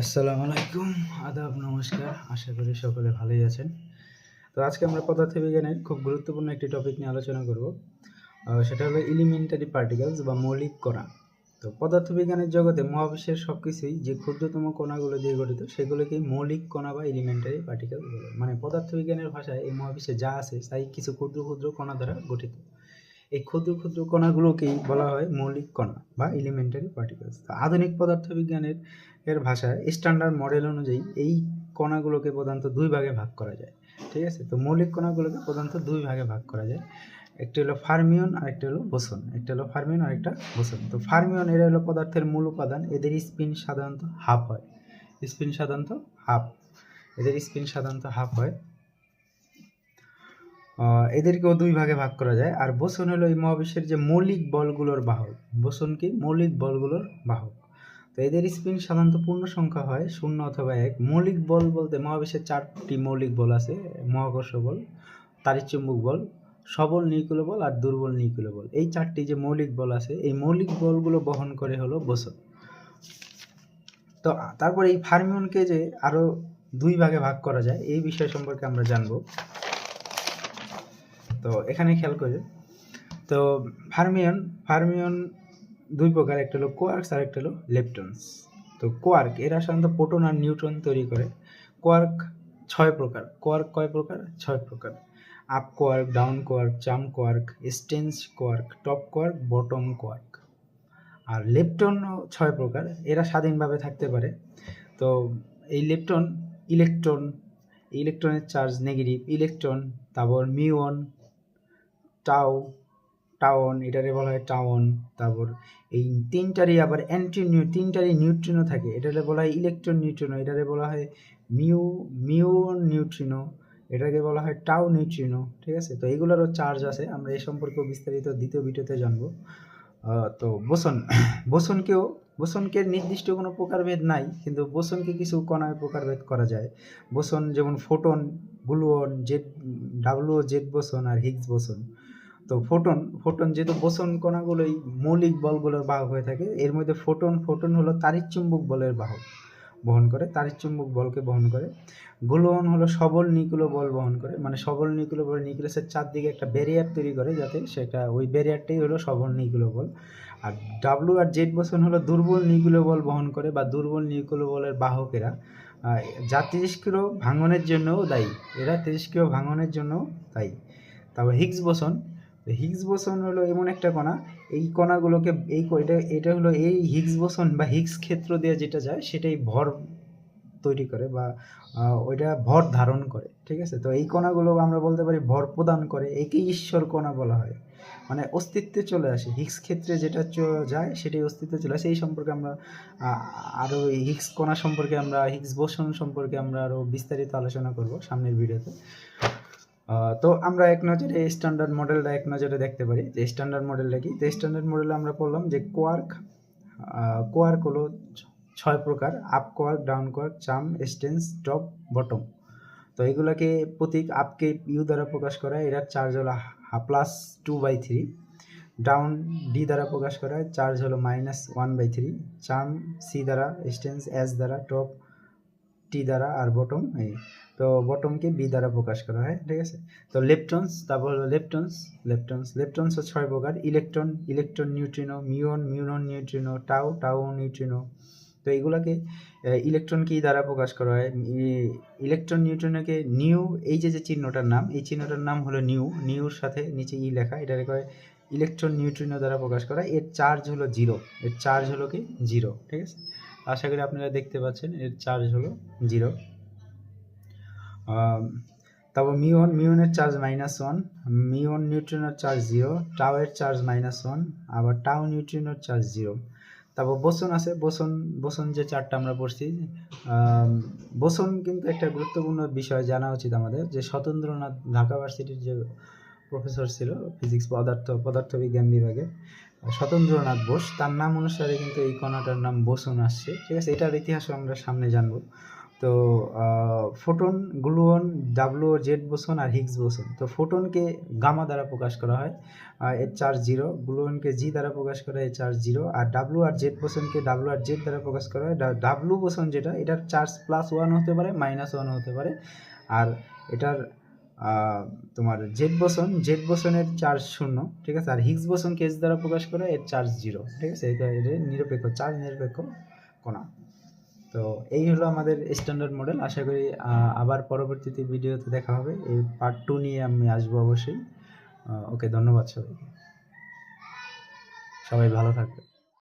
আসসালামু আলাইকুম, আদাব, নমস্কার। আশা করি সকলে ভালোই আছেন। তো আজকে আমরা পদার্থবিজ্ঞানের খুব গুরুত্বপূর্ণ একটি টপিক নিয়ে আলোচনা করব। সেটা হলো এলিমেন্টারি পার্টিকেলস বা মৌলিক কণা। তো পদার্থবিজ্ঞানের জগতে মহাবিশ্বের সব কিছুই যে ক্ষুদ্রতম কণাগুলো দিয়ে গঠিত সেগুলোকেই মৌলিক কণা বা এলিমেন্টারি পার্টিকেল বলে। মানে পদার্থবিজ্ঞানের ভাষায় এই মহাবিশ্বে যা আছে তাই কিছু ক্ষুদ্র ক্ষুদ্র কণা দ্বারা গঠিত। এই ক্ষুদ্র ক্ষুদ্র কণাগুলোকেই বলা হয় মৌলিক কণা বা এলিমেন্টারি পার্টিকেলস। তো আধুনিক পদার্থবিজ্ঞানের ভাষায় স্ট্যান্ডার্ড মডেল অনুযায়ী এই কণাগুলোকে প্রধানত দুই ভাগে ভাগ করা যায়। ঠিক আছে, তো মৌলিক কণাগুলোকে প্রধানত দুই ভাগে ভাগ করা যায়। একটি হলো ফার্মিয়ন আর একটা হলো বোসন। একটা হলো ফার্মিয়ন আর একটা বোসন। তো ফার্মিয়ন এরা হলো পদার্থের মূল উপাদান। এদের স্পিন সাধারণত হাফ হয়। স্পিন সাধারণত হাফ এদের স্পিন সাধারণত হাফ হয়। এদেরকেও দুই ভাগে ভাগ করা যায়। আর বোসন হলো এই মহাবিশ্বের যে মৌলিক বলগুলোর বাহক। বোসন কি? মৌলিক বলগুলোর বাহক। তো এদের স্পিন সাধারণত পূর্ণ সংখ্যা হয় 0 অথবা 1। মৌলিক বল বলতে মহাবিশ্বের 4টি মৌলিক বল আছে: মহাকর্ষ বল, তাড়িৎচুম্বক বল, সবল নিউক্লিয় বল আর দুর্বল নিউক্লিয় বল। এই 4টি যে মৌলিক বল আছে এই মৌলিক বলগুলো বহন করে হলো বোসন। তো তারপরে এই ফার্মিয়নকে যে আরো দুই ভাগে ভাগ করা যায় এই বিষয় সম্পর্কে আমরা জানবো। তো এখানে খেয়াল করে, তো ফার্মিয়ন দুই প্রকার, একটা হলো কোয়ার্কস আর একটা হলো লেপটনস। তো কোয়ার্ক এরা সাধারণত প্রোটন আর নিউট্রন তৈরি করে। কোয়ার্ক 6 প্রকার। কোয়ার্ক কয় প্রকার? 6 প্রকার: up quark, down quark, charm quark, strange quark, top quark, bottom quark. আর লেপটন 6 প্রকার। এরা স্বাধীনভাবে থাকতে পারে। তো এই লেপটন ইলেকট্রনের চার্জ নেগেটিভ, ইলেকট্রন, তারপর মিউন, টাউন, এটারে বলা হয় টাউন। তারপর এই তিনটারই আবার তিনটারই নিউট্রিনো থাকে, এটারে বলা হয় ইলেকট্রন নিউট্রিনো, এটারে বলা হয় মিউন নিউট্রিনো, এটাকে বলা হয় টাউ নিউট্রিনো। ঠিক আছে, তো এগুলোরও চার্জ আছে, আমরা এই সম্পর্কে বিস্তারিত দ্বিতীয় ভিডিওতে জানবো। তো বোসনকে নির্দিষ্ট কোনো প্রকারভেদ নাই, কিন্তু বোসনকে কিছু কণায় প্রকারভেদ করা যায়। বোসন যেমন ফোটন, গ্লুয়ন, জেড বোসন আর হিগস বোসন। তো ফোটন যেহেতু বোসন কণাগুলোই মৌলিক বলগুলোর বাহক হয়ে থাকে, এর মধ্যে ফোটন হলো তাড়িৎচুম্বক বলের বাহক, বহন করে, তাড়িৎচুম্বক বলকে বহন করে। গ্লুয়ন হলো সবল নিউক্লিয় বল বহন করে, মানে সবল নিউক্লিয় বল নিউক্লিয়াসের চারদিকে একটা ব্যারিয়ার তৈরি করে, যাতে সেটা ওই ব্যারিয়ারটাই হলো সবল নিউক্লিয় বল। আর ডাব্লু আর জেড বোসন হলো দুর্বল নিউক্লিয় বল বহন করে বা দুর্বল নিউক্লিয় বলের বাহকেরা, যা তেজস্ক্রিয় ভাঙনের জন্যও দায়ী। এরা তেজস্ক্রিয় ভাঙনের জন্য দায়ী। তারপর হিগস বোসন হলো এমন একটা কণা, এই কণাগুলোকে এটা হলো এই হিগস বোসন বা হিগস ক্ষেত্র দিয়ে যেটা যায় সেটাই ভর তৈরি করে বা ওইটা ভর ধারণ করে। ঠিক আছে, তো এই কণাগুলো আমরা বলতে পারি ভর প্রদান করে, একে ঈশ্বর কণা বলা হয়। মানে অস্তিত্বে চলে আসে, হিগস ক্ষেত্রে যেটা যায় সেটাই অস্তিত্বে চলে আসে। এই সম্পর্কে আমরা আরও এই হিগস কণা সম্পর্কে, আমরা হিগস বোসন সম্পর্কে আমরা আরও বিস্তারিত আলোচনা করব সামনের ভিডিওতে। তো আমরা এক নজরে স্ট্যান্ডার্ড মডেলটা এক নজরে দেখতে পারি যে স্ট্যান্ডার্ড মডেলটা কি। তো স্ট্যান্ডার্ড মডেলে আমরা বললাম যে কোয়ার্ক হলো 6 প্রকার: আপ কোয়ার্ক, ডাউন কোয়ার্ক, চাম, স্টেন্স, টপ, বটম। তো এগুলাকে প্রতীক আপকে ইউ দ্বারা প্রকাশ করা, এর চার্জ হলো +2/3। ডাউন ডি দ্বারা প্রকাশ করা হয়, চার্জ হলো -1/3। চাম সি দ্বারা, স্টেন্স এস দ্বারা, টপ টি দ্বারা, আর বটম তো বটমকে বি দ্বারা প্রকাশ করা হয়। ঠিক আছে, তো তারপর হলো লেপটনস 6 প্রকার: electron neutrino, muon neutrino, tau neutrino. তো এইগুলাকে ইলেকট্রন কি দ্বারা প্রকাশ করা হয়? ইলেকট্রন নিউট্রিনোকে নিউ, এই যে চিহ্নটার নাম, এই চিহ্নটার নাম হলো নিউর সাথে নিচে ই লেখা, এটাকে কয় ইলেকট্রন নিউট্রিনো দ্বারা প্রকাশ করা। এর চার্জ হলো 0, এর চার্জ হলো কি 0। ঠিক আছে, আশা করি আপনারা দেখতে পাচ্ছেন এর চার্জ হলো 0। তারপর মিউনের চার্জ -1, মিউন নিউট্রিনোর চার্জ 0, টাউ এর চার্জ -1, আবার টাউ নিউট্রিনোর চার্জ 0। তারপর বোসন আছে, বোসন যে চারটা আমরা পড়ছি। বোসন কিন্তু একটা গুরুত্বপূর্ণ বিষয় জানা উচিত আমাদের, যে শতন্দ্রনাথ ঢাকা ভার্সিটির যে প্রফেসর ছিল ফিজিক্স পদার্থবিজ্ঞান বিভাগে, শতন্দ্রনাথ বোস, তার নাম অনুসারে কিন্তু এই কণাটার নাম বোসন আসছে। ঠিক আছে, এটার ইতিহাসও আমরা সামনে জানবো। তো ফোটন, গ্লুয়ন, ডাব্লু ও জেড বোসন আর হিগস বোসন। তো ফোটনকে গামা দ্বারা প্রকাশ করা হয়, এর চার্জ 0, গ্লুয়নকে জি দ্বারা প্রকাশ করা হয়, এর চার্জ 0, আর ডাব্লু আর জেড বোসনকে ডাব্লু আর জেড দ্বারা প্রকাশ করা হয়। ডাব্লু বোসন যেটা, এটার চার্জ +1 হতে পারে, -1 হতে পারে। আর এটার তোমার জেড বসনের চার্জ 0, ঠিক আছে। আর হিগস বোসনকে এস দ্বারা প্রকাশ করা হয়, এর চার্জ 0, ঠিক আছে। এটা নিরপেক্ষ চার্জ নিরপেক্ষ কণা। তো এই হলো আমাদের স্ট্যান্ডার্ড মডেল। আশা করি আবার পরবর্তীতে ভিডিওতে দেখা হবে। এই পার্ট 2 নিয়ে আমি আসবো অবশ্যই। ওকে, ধন্যবাদ সবাইকে। সবাই ভালো থাকবে।